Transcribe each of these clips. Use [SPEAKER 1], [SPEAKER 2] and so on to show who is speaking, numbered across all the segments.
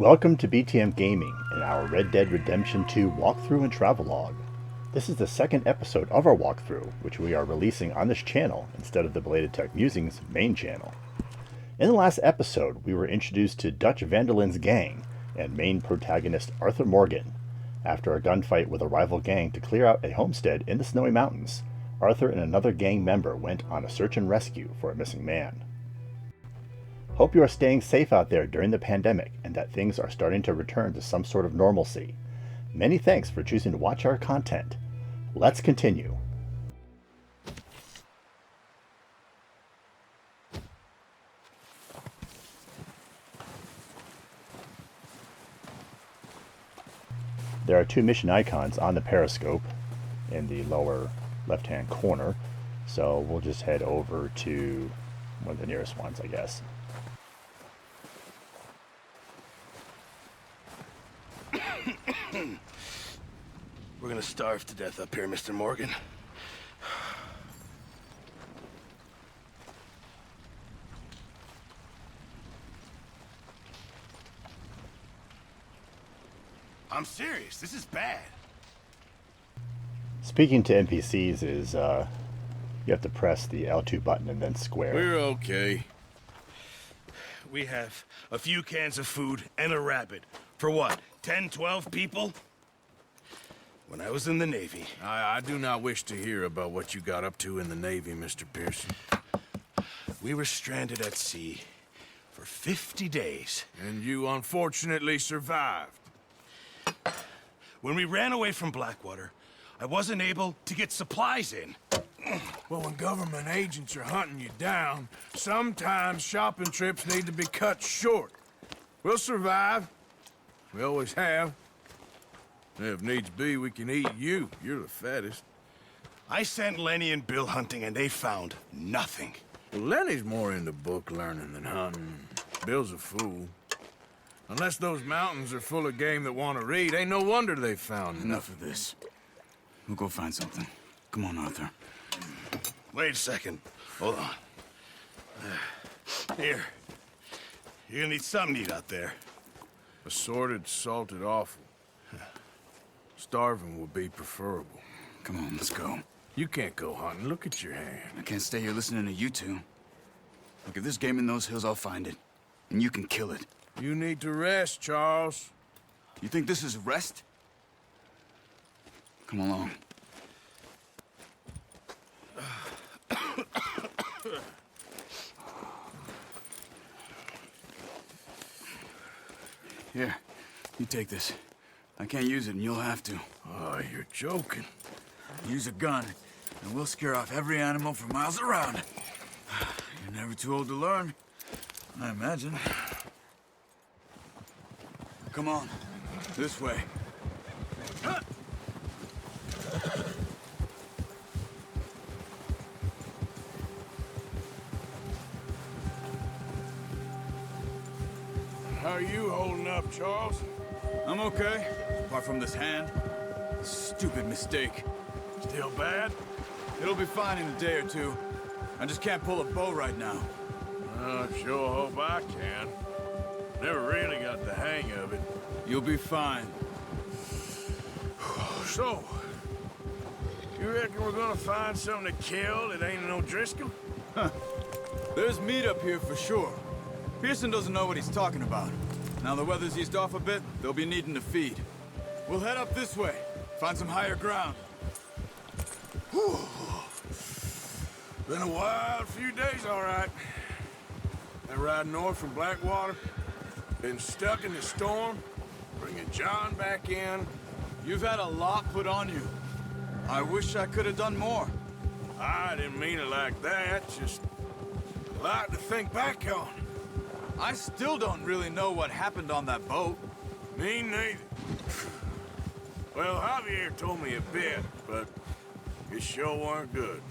[SPEAKER 1] Welcome to BTM Gaming and our Red Dead Redemption 2 walkthrough and travelogue. This is the second episode of our walkthrough, which we are releasing on this channel instead of the Belated Tech Musing's main channel. In the last episode, we were introduced to Dutch Vanderlin's gang and main protagonist Arthur Morgan. After a gunfight with a rival gang to clear out a homestead in the Snowy Mountains, Arthur and another gang member went on a search and rescue for a missing man. Hope you are staying safe out there during the pandemic and that things are starting to return to some sort of normalcy. Many thanks for choosing to watch our content. Let's continue. There are two mission icons on the periscope in the lower left-hand corner, so we'll just head over to one of the nearest ones, I guess.
[SPEAKER 2] We're gonna starve to death up here, Mr. Morgan. I'm serious, this is bad.
[SPEAKER 1] Speaking to NPCs is, you have to press the L2 button and then square.
[SPEAKER 2] We're okay. We have a few cans of food and a rabbit. For what, 10, 12 people? When I was in the Navy...
[SPEAKER 3] I do not wish to hear about what you got up to in the Navy, Mr. Pearson.
[SPEAKER 2] We were stranded at sea for 50 days.
[SPEAKER 3] And you unfortunately survived.
[SPEAKER 2] When we ran away from Blackwater, I wasn't able to get supplies in.
[SPEAKER 3] Well, when government agents are hunting you down, sometimes shopping trips need to be cut short. We'll survive. We always have. If needs be, we can eat you. You're the fattest.
[SPEAKER 2] I sent Lenny and Bill hunting, and they found nothing.
[SPEAKER 3] Well, Lenny's more into book learning than hunting. Bill's a fool. Unless those mountains are full of game that want to read, ain't no wonder they found
[SPEAKER 4] Enough of this. We'll go find something. Come on, Arthur.
[SPEAKER 2] Wait a second. Hold on. Here. You're gonna need something to eat out there.
[SPEAKER 3] Assorted, salted offal. Starving will be preferable.
[SPEAKER 4] Come on, let's go.
[SPEAKER 3] You can't go hunting. Look at your hand.
[SPEAKER 4] I can't stay here listening to you two. Look, if there's game in those hills, I'll find it. And you can kill it.
[SPEAKER 3] You need to rest, Charles.
[SPEAKER 4] You think this is rest? Come along. Here, you take this. I can't use it, and you'll have to.
[SPEAKER 3] Oh, you're joking.
[SPEAKER 4] Use a gun, and we'll scare off every animal for miles around. You're never too old to learn, I imagine. Come on, this way.
[SPEAKER 3] How are you holding up, Charles?
[SPEAKER 4] I'm okay, apart from this hand. Stupid mistake.
[SPEAKER 3] Still bad?
[SPEAKER 4] It'll be fine in a day or two. I just can't pull a bow right now.
[SPEAKER 3] I sure hope I can. Never really got the hang of it.
[SPEAKER 4] You'll be fine.
[SPEAKER 3] So, you reckon we're gonna find something to kill that ain't no Driscoll?
[SPEAKER 4] There's meat up here for sure. Pearson doesn't know what he's talking about. Now the weather's eased off a bit, they'll be needing to feed. We'll head up this way, find some higher ground.
[SPEAKER 3] Whew. Been a wild few days, all right. That ride north from Blackwater, been stuck in the storm, bringing John back in.
[SPEAKER 4] You've had a lot put on you. I wish I could have done more.
[SPEAKER 3] I didn't mean it like that, just a lot to think back on.
[SPEAKER 4] I still don't really know what happened on that boat.
[SPEAKER 3] Me neither. Well, Javier told me a bit, but it sure weren't good.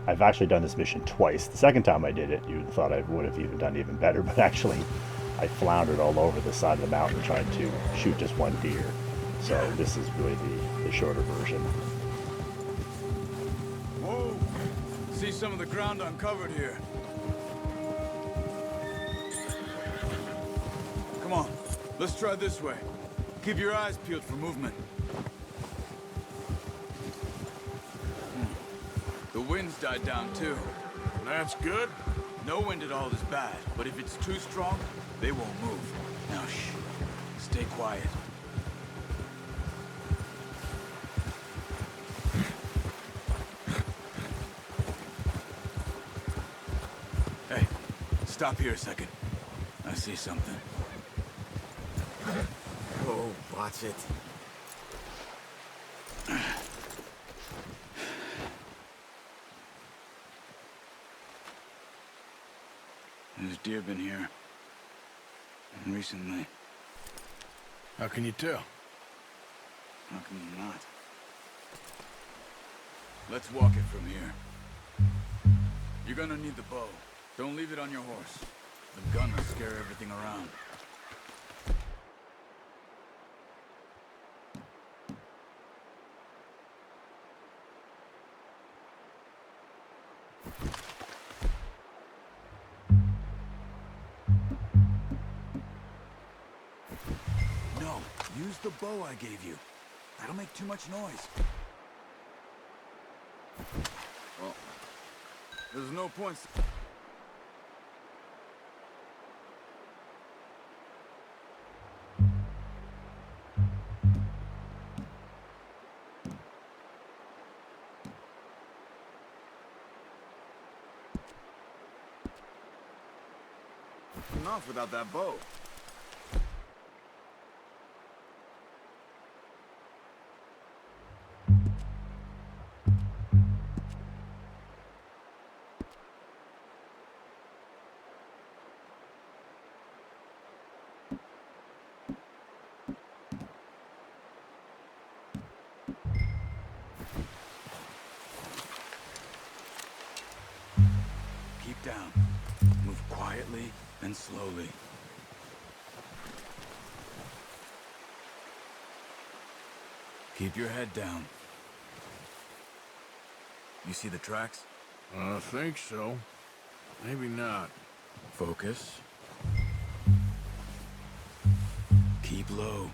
[SPEAKER 1] I've actually done this mission twice. The second time I did it, you thought I would have even done even better, but actually I floundered all over the side of the mountain trying to shoot just one deer. So this is really the shorter version.
[SPEAKER 4] Whoa! See some of the ground uncovered here. Come on, let's try this way. Keep your eyes peeled for movement. The wind's died down too.
[SPEAKER 3] That's good.
[SPEAKER 4] No wind at all is bad, but if it's too strong, they won't move. Now shh, stay quiet. Hey, stop here a second. I see something.
[SPEAKER 5] Oh, watch it.
[SPEAKER 4] There's deer been here. Recently.
[SPEAKER 3] How can you tell?
[SPEAKER 4] How can you not? Let's walk it from here. You're gonna need the bow. Don't leave it on your horse. The gun will scare everything around. No, use the bow I gave you. That'll make too much noise. Well, there's no point. Enough without that bow. Keep down. Move quietly and slowly. Keep your head down. You see the tracks?
[SPEAKER 3] I think so. Maybe not.
[SPEAKER 4] Focus. Keep low.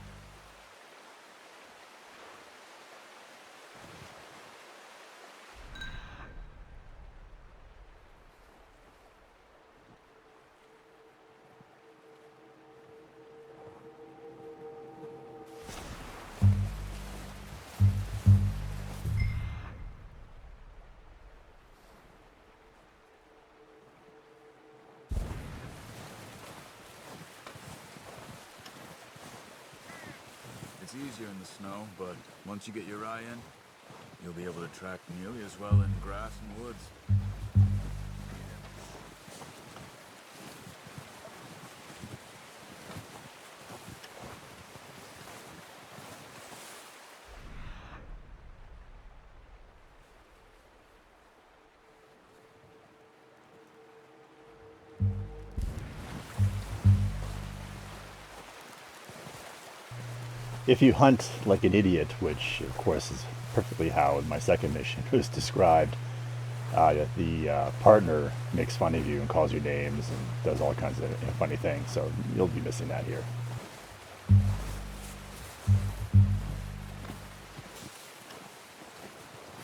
[SPEAKER 4] It's easier in the snow, but once you get your eye in, you'll be able to track nearly as well in grass and woods.
[SPEAKER 1] If you hunt like an idiot, which of course is perfectly how my second mission was described, the partner makes fun of you and calls you names and does all kinds of funny things, so you'll be missing that here.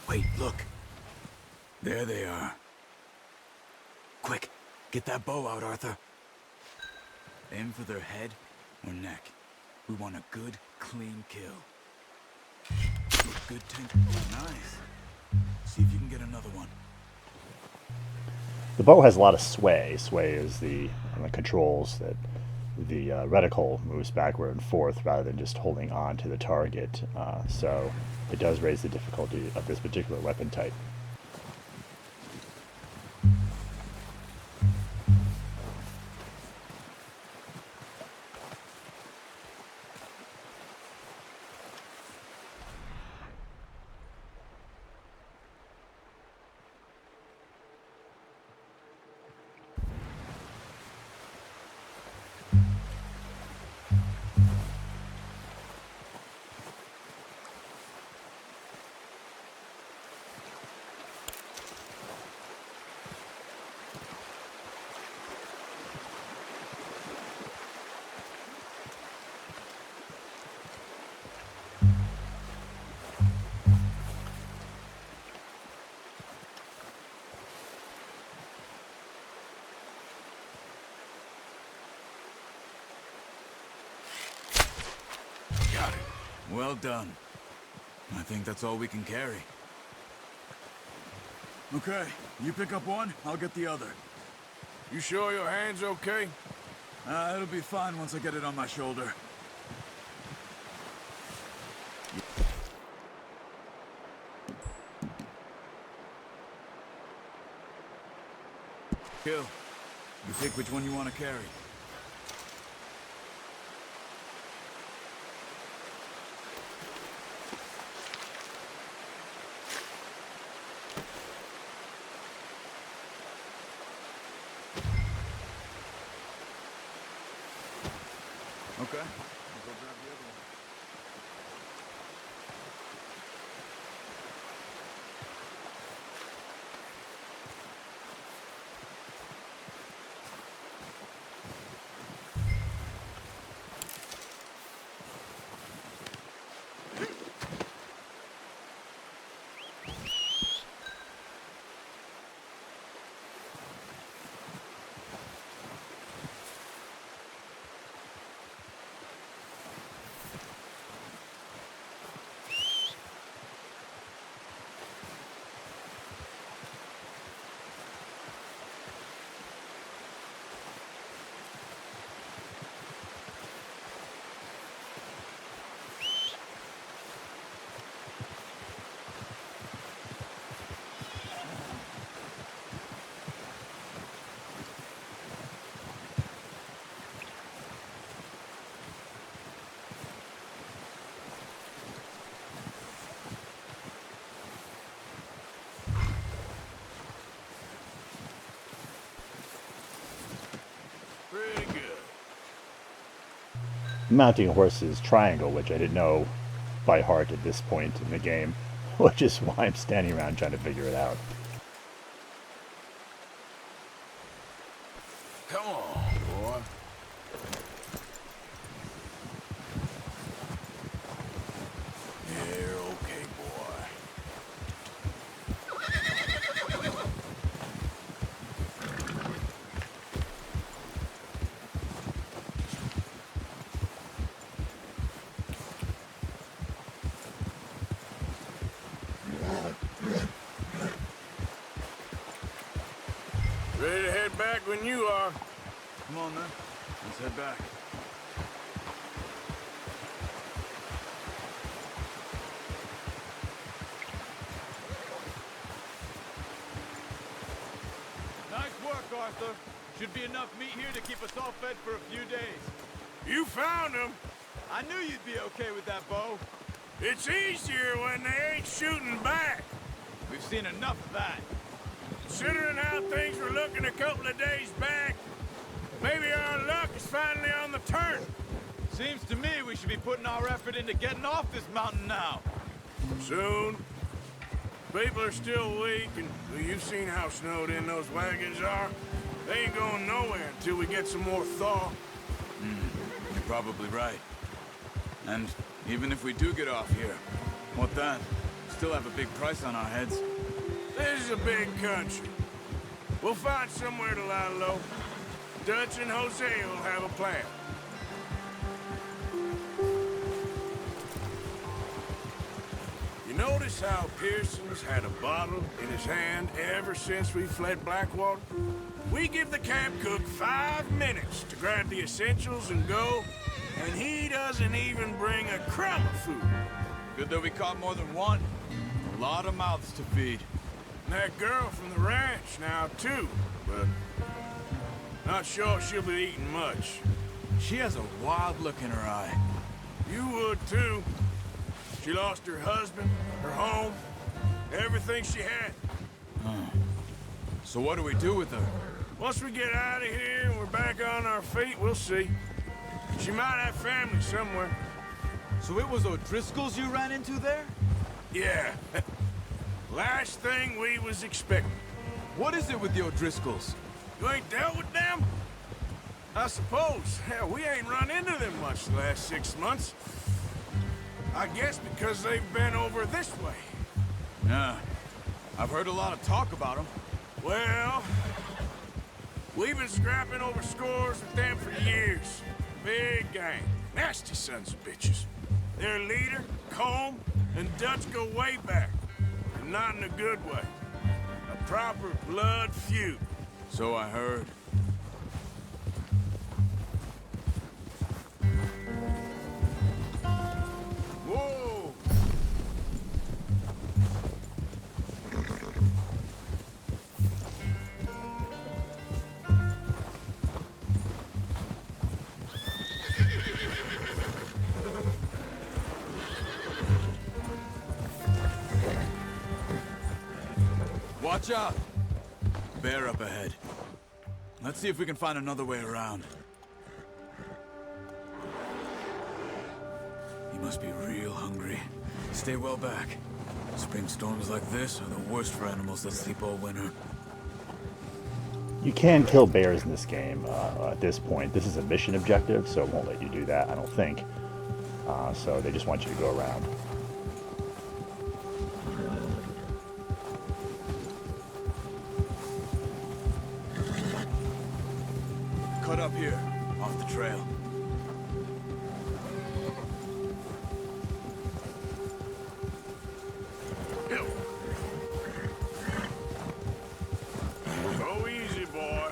[SPEAKER 4] Wait, look. There they are. Quick, get that bow out, Arthur. Aim for their head or neck. We want a good, clean kill. Good tank. Oh, nice. See if you can get another one.
[SPEAKER 1] The bow has a lot of sway. Sway is the controls that the reticle moves backward and forth rather than just holding on to the target. So it does raise the difficulty of this particular weapon type.
[SPEAKER 4] Well done. I think that's all we can carry. Okay, you pick up one, I'll get the other.
[SPEAKER 3] You sure your hand's okay?
[SPEAKER 4] It'll be fine once I get it on my shoulder. Kill. You pick which one you want to carry. Okay. I'll go grab the other one.
[SPEAKER 3] Pretty good.
[SPEAKER 1] Mounting a horse's triangle, which I didn't know by heart at this point in the game, which is why I'm standing around trying to figure it out.
[SPEAKER 3] Come on, boy. You're okay, boy. Ready to head back when you are.
[SPEAKER 4] Come on, then. Let's head back.
[SPEAKER 6] Nice work, Arthur. Should be enough meat here to keep us all fed for a few days.
[SPEAKER 3] You found him.
[SPEAKER 6] I knew you'd be okay with that bow.
[SPEAKER 3] It's easier when they ain't shooting back.
[SPEAKER 6] We've seen enough of that.
[SPEAKER 3] Considering how things were looking a couple of days back, maybe our luck is finally on the turn.
[SPEAKER 6] Seems to me we should be putting our effort into getting off this mountain now.
[SPEAKER 3] Soon. People are still weak, and well, you've seen how snowed in those wagons are. They ain't going nowhere until we get some more thaw.
[SPEAKER 4] You're probably right. And even if we do get off here, what then? Still have a big price on our heads.
[SPEAKER 3] This is a big country. We'll find somewhere to lie low. Dutch and Jose will have a plan. You notice how Pearson's had a bottle in his hand ever since we fled Blackwater? We give the camp cook 5 minutes to grab the essentials and go, and he doesn't even bring a crumb of food.
[SPEAKER 6] Good that we caught more than one. A lot of mouths to feed.
[SPEAKER 3] And that girl from the ranch now, too, but not sure she'll be eating much.
[SPEAKER 6] She has a wild look in her eye.
[SPEAKER 3] You would, too. She lost her husband, her home, everything she had.
[SPEAKER 6] So what do we do with her?
[SPEAKER 3] Once we get out of here and we're back on our feet, we'll see. She might have family somewhere.
[SPEAKER 6] So it was O'Driscoll's you ran into there?
[SPEAKER 3] Yeah. Last thing we was expecting.
[SPEAKER 6] What is it with the O'Driscolls?
[SPEAKER 3] You ain't dealt with them? I suppose. Hell, we ain't run into them much the last 6 months. I guess because they've been over this way.
[SPEAKER 6] Yeah. I've heard a lot of talk about them.
[SPEAKER 3] Well, we've been scrapping over scores with them for years. Big gang. Nasty sons of bitches. Their leader, Combe, and Dutch go way back. And not in a good way. A proper blood feud.
[SPEAKER 4] So I heard.
[SPEAKER 3] Whoa!
[SPEAKER 4] Watch out! Bear up ahead. Let's see if we can find another way around. He must be real hungry. Stay well back. Spring storms like this are the worst for animals that sleep all winter.
[SPEAKER 1] You can kill bears in this game at this point. This is a mission objective, so it won't let you do that, I don't think. So they just want you to go around.
[SPEAKER 4] Cut up here, off the trail.
[SPEAKER 3] Go easy, boy.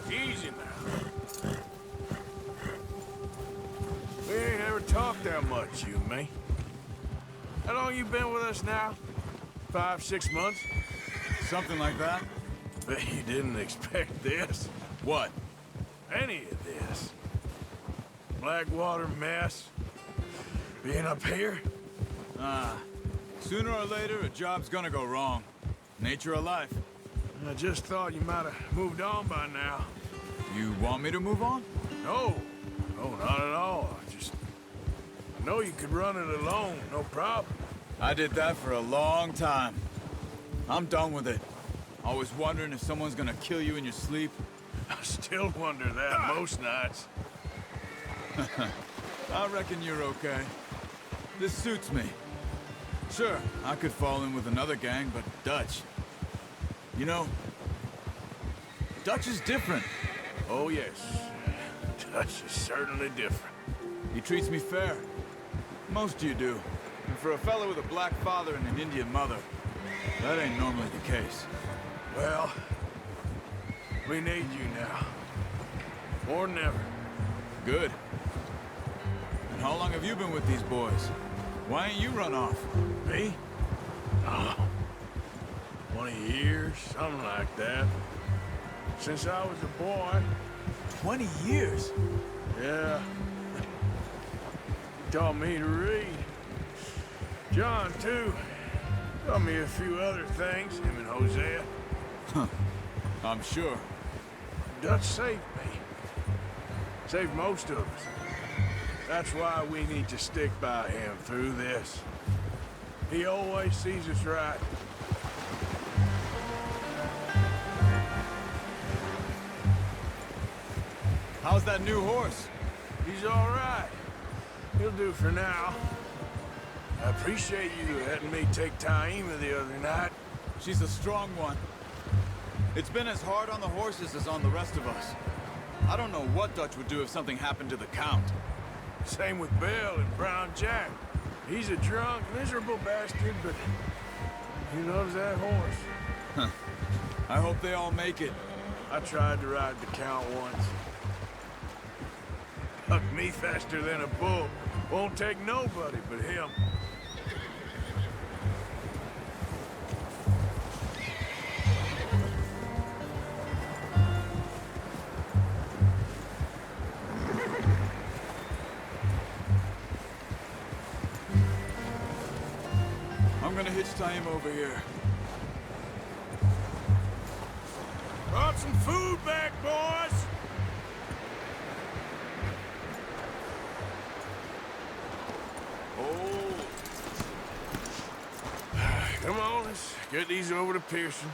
[SPEAKER 3] Easy now. We ain't ever talked that much, you and me. How long you been with us now? 5, 6 months?
[SPEAKER 4] Something like that?
[SPEAKER 3] Bet you didn't expect this.
[SPEAKER 4] What?
[SPEAKER 3] Any of this. Blackwater mess. Being up here?
[SPEAKER 4] Sooner or later, a job's gonna go wrong. Nature of life.
[SPEAKER 3] I just thought you might have moved on by now.
[SPEAKER 4] You want me to move on?
[SPEAKER 3] No. No, not at all. I know you could run it alone, no problem.
[SPEAKER 4] I did that for a long time. I'm done with it. Always wondering if someone's gonna kill you in your sleep.
[SPEAKER 3] I still wonder that most nights.
[SPEAKER 4] I reckon you're okay. This suits me. Sure, I could fall in with another gang, but Dutch. You know, Dutch is different.
[SPEAKER 3] Oh, yes. Dutch is certainly different.
[SPEAKER 4] He treats me fair. Most of you do. And for a fellow with a black father and an Indian mother, that ain't normally the case.
[SPEAKER 3] Well, we need you now. More than ever.
[SPEAKER 4] Good. And how long have you been with these boys? Why ain't you run off?
[SPEAKER 3] Me? Oh, 20 years, something like that. Since I was a boy.
[SPEAKER 4] 20 years?
[SPEAKER 3] Yeah. He taught me to read. John, too. Taught me a few other things, him and Hosea.
[SPEAKER 4] I'm sure.
[SPEAKER 3] Dutch saved me. Saved most of us. That's why we need to stick by him through this. He always sees us right.
[SPEAKER 4] How's that new horse?
[SPEAKER 3] He's all right. He'll do for now. I appreciate you letting me take Taima the other night.
[SPEAKER 4] She's a strong one. It's been as hard on the horses as on the rest of us. I don't know what Dutch would do if something happened to the Count.
[SPEAKER 3] Same with Bill and Brown Jack. He's a drunk, miserable bastard, but he loves that horse.
[SPEAKER 4] I hope they all make it.
[SPEAKER 3] I tried to ride the Count once. Hucked me faster than a bull. Won't take nobody but him.
[SPEAKER 4] I'm gonna hitch Taima over here.
[SPEAKER 3] Brought some food back, boys! Oh. Come on, let's get these over to Pearson.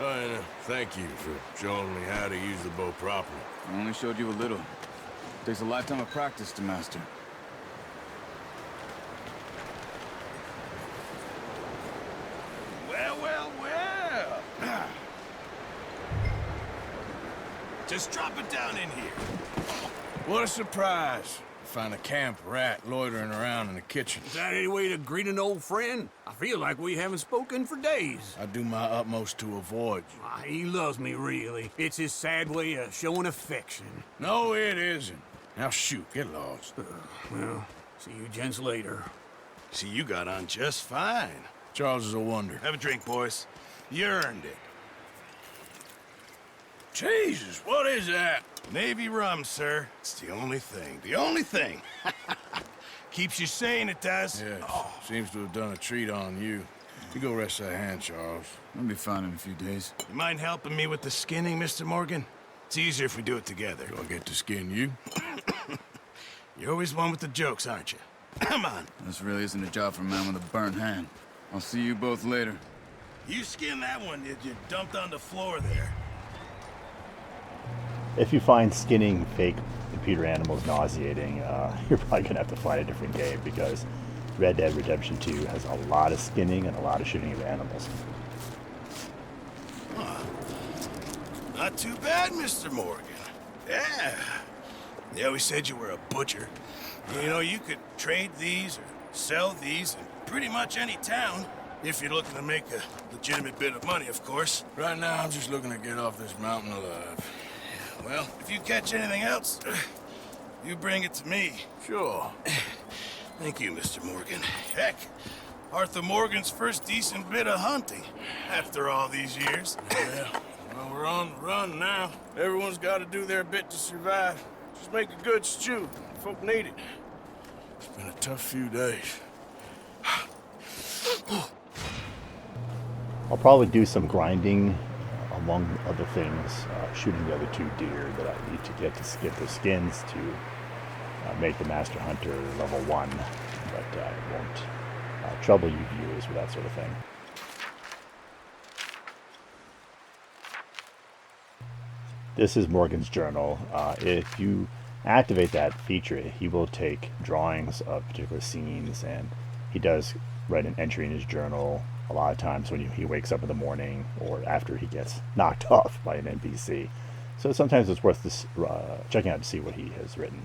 [SPEAKER 3] Oh, and thank you for showing me how to use the bow properly.
[SPEAKER 4] I only showed you a little. Takes a lifetime of practice to master.
[SPEAKER 2] Well, well, well. Just drop it down in here?
[SPEAKER 3] What a surprise. Find a camp rat loitering around in the kitchen.
[SPEAKER 5] Is that any way to greet an old friend? I feel like we haven't spoken for days.
[SPEAKER 3] I do my utmost to avoid you.
[SPEAKER 5] He loves me, really. It's his sad way of showing affection.
[SPEAKER 3] No, it isn't. Now shoot, get lost.
[SPEAKER 5] Well, see you gents later.
[SPEAKER 2] See, you got on just fine.
[SPEAKER 3] Charles is a wonder.
[SPEAKER 2] Have a drink, boys. You earned it.
[SPEAKER 3] Jesus, what is that?
[SPEAKER 2] Navy rum, sir. It's the only thing. The only thing. Keeps you sane, it does.
[SPEAKER 3] Yes, seems to have done a treat on you. You go rest that hand, Charles.
[SPEAKER 4] I'll be fine in a few days.
[SPEAKER 2] You mind helping me with the skinning, Mr. Morgan? It's easier if we do it together.
[SPEAKER 3] Do I get to skin you?
[SPEAKER 2] You're always one with the jokes, aren't you? Come on.
[SPEAKER 4] This really isn't a job for a man with a burnt hand. I'll see you both later.
[SPEAKER 2] You skinned that one, did you? Dumped on the floor there.
[SPEAKER 1] If you find skinning fake computer animals nauseating, you're probably going to have to find a different game, because Red Dead Redemption 2 has a lot of skinning and a lot of shooting of animals.
[SPEAKER 2] Not too bad, Mr. Morgan. Yeah. They always said you were a butcher. You know, you could trade these or sell these in pretty much any town, if you're looking to make a legitimate bit of money, of course.
[SPEAKER 3] Right now, I'm just looking to get off this mountain alive.
[SPEAKER 2] Well, if you catch anything else, you bring it to me.
[SPEAKER 3] Sure.
[SPEAKER 2] Thank you, Mr. Morgan. Heck, Arthur Morgan's first decent bit of hunting after all these years.
[SPEAKER 3] Yeah, well, we're on the run now. Everyone's got to do their bit to survive. Just make a good stew. Folk need it. It's been a tough few days.
[SPEAKER 1] I'll probably do some grinding, among other things, shooting the other 2 deer that I need to get their skins to make the Master Hunter level 1, but I won't trouble you viewers with that sort of thing. This is Morgan's journal. If you activate that feature, he will take drawings of particular scenes, and he does write an entry in his journal a lot of times when he wakes up in the morning or after he gets knocked off by an NPC. So sometimes it's worth checking out to see what he has written.